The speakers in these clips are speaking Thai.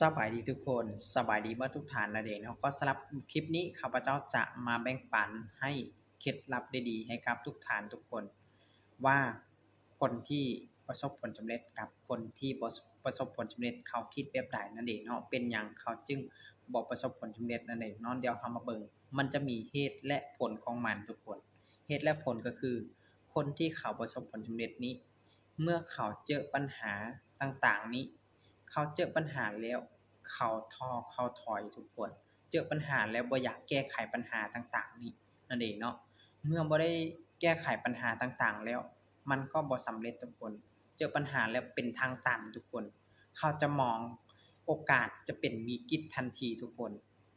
สบายดีทุกคนสบายดีเมื่อทุกท่านนั่นเองเนาะก็สำหรับคลิปนี้ข้าพเจ้าจะมาแบ่งปันให้เคล็ดลับดีๆให้กับทุกท่านทุกคนว่าคนที่ประสบผลสำเร็จกับคนที่บ่ประสบผลสำเร็จเขาคิดแบบใดนั่นเองเนาะเป็นหยังเขาจึงบ่ประสบผลสำเร็จนั่นเองเนาะเดี๋ยวเรามาเบิ่งมันจะมีเหตุและผลของมันทุกคนเหตุและผลก็คือคนที่เขาประสบผลสำเร็จนี้เมื่อเขาเจอปัญหาต่างๆนี้ เขาเจอปัญหาแล้วเขาท้อเขาถอยทุกคนเจอปัญหาแล้วบ่อยากแก้ไขปัญหาต่างๆนี้นั่นเองเนาะเมื่อบ่ได้แก้ไขปัญหาต่างๆแล้วมันก็บ่สำเร็จทุกคนเจอปัญหาแล้วเป็นทางตันทุกคนเขาจะมองโอกาสจะเป็นวิกฤตทันทีทุกคน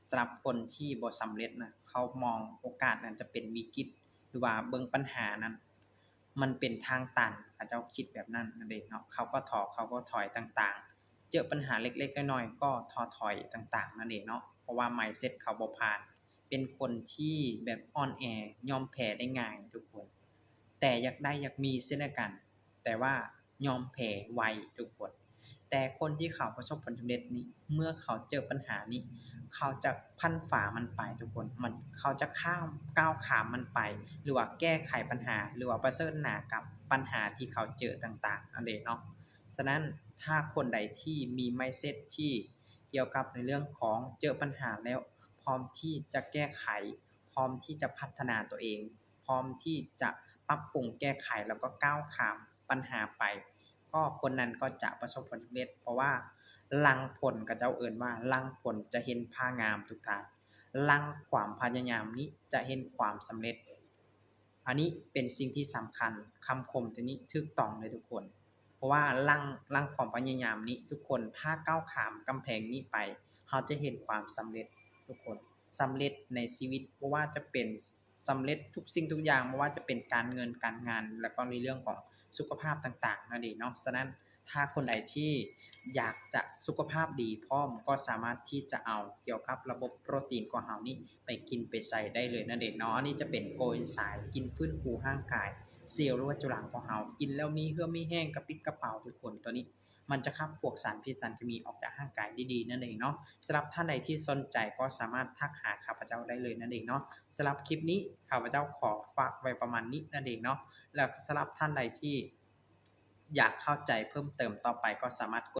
สำหรับคนที่บ่สำเร็จนะเขามองโอกาสนั้นจะเป็นวิกฤตหรือว่าเบิ่งปัญหานั้นมันเป็นทางตันเขาเจ้าคิดแบบนั้นนั่นเองเนาะเขาก็ท้อเขาก็ถอยต่างๆ เจอปัญหาเล็กๆน้อยๆก็ท้อถอยต่างๆนั่นเองเนาะเพราะว่า mindset เขาบ่ผ่านเป็นคนที่แบบอ่อนแอยอมแพ้ได้ง่ายทุกคนแต่อยากได้อยากมีเช่นเดียวกันแต่ว่ายอมแพ้ไวทุกคนแต่คนที่เขาประสบผลสำเร็จนี้เมื่อเขาเจอปัญหานี้เขาจะพันฝ่ามันไปทุกคนมันเขาจะก้าวข้ามมันไปหรือว่าแก้ไขปัญหาหรือว่าเผชิญหน้ากับปัญหาที่เขาเจอต่างๆนั่นเองเนาะ ฉะนั้นถ้าคนใดที่มี mindset ที่เกี่ยวกับในเรื่องของเจอปัญหาแล้วพร้อมที่จะแก้ไขพร้อมที่จะพัฒนาตัวเองพร้อมที่จะปรับปรุงแก้ไขแล้วก็ก้าวข้ามปัญหาไปก็คนนั้นก็จะประสบผลสำเร็จเพราะว่าหลังผลเขาเจ้าเอิ้นว่าหลังผลจะเห็นภางามทุกท่านหลังความพยายามนี้จะเห็นความสำเร็จอันนี้เป็นสิ่งที่สำคัญคำคมตัวนี้ถูกต้องเลยทุกคน เพราะว่าร่างความพยายามนี้ทุกคนถ้าก้าวข้ามกำแพงนี้ไปเขาจะเห็นความสำเร็จทุกคนสำเร็จในชีวิตเพราะว่าจะเป็นสำเร็จทุกสิ่งทุกอย่างไม่ว่าจะเป็นการเงินการงานแล้วก็ในเรื่องของสุขภาพต่างๆนั่นเองเนาะฉะนั้นถ้าคนใดที่อยากจะสุขภาพดีพร้อมก็สามารถที่จะเอาเกี่ยวกับระบบโปรตีนของเรานี่ไปกินไปใส่ได้เลยนั่นเองเนาะอันนี้จะเป็นโกอินไซม์กินฟื้นฟูร่างกาย เซลล์หรือว่าจุฬาของเรากินแล้วมีเหื่อมีแห้งกระปิดกระเป๋าทุกคนตัวนี้มันจะขับพวกสารพิษสารเคมีออกจากร่างกายได้ดีนั่นเองเนาะสำหรับท่านใดที่สนใจก็สามารถทักหาข้าพเจ้าได้เลยนั่นเองเนาะสำหรับคลิปนี้ข้าพเจ้าขอฝากไว้ประมาณนี้นั่นเองเนาะแล้วสำหรับท่านใดที่อยากเข้าใจเพิ่มเติมต่อไปก็สามารถ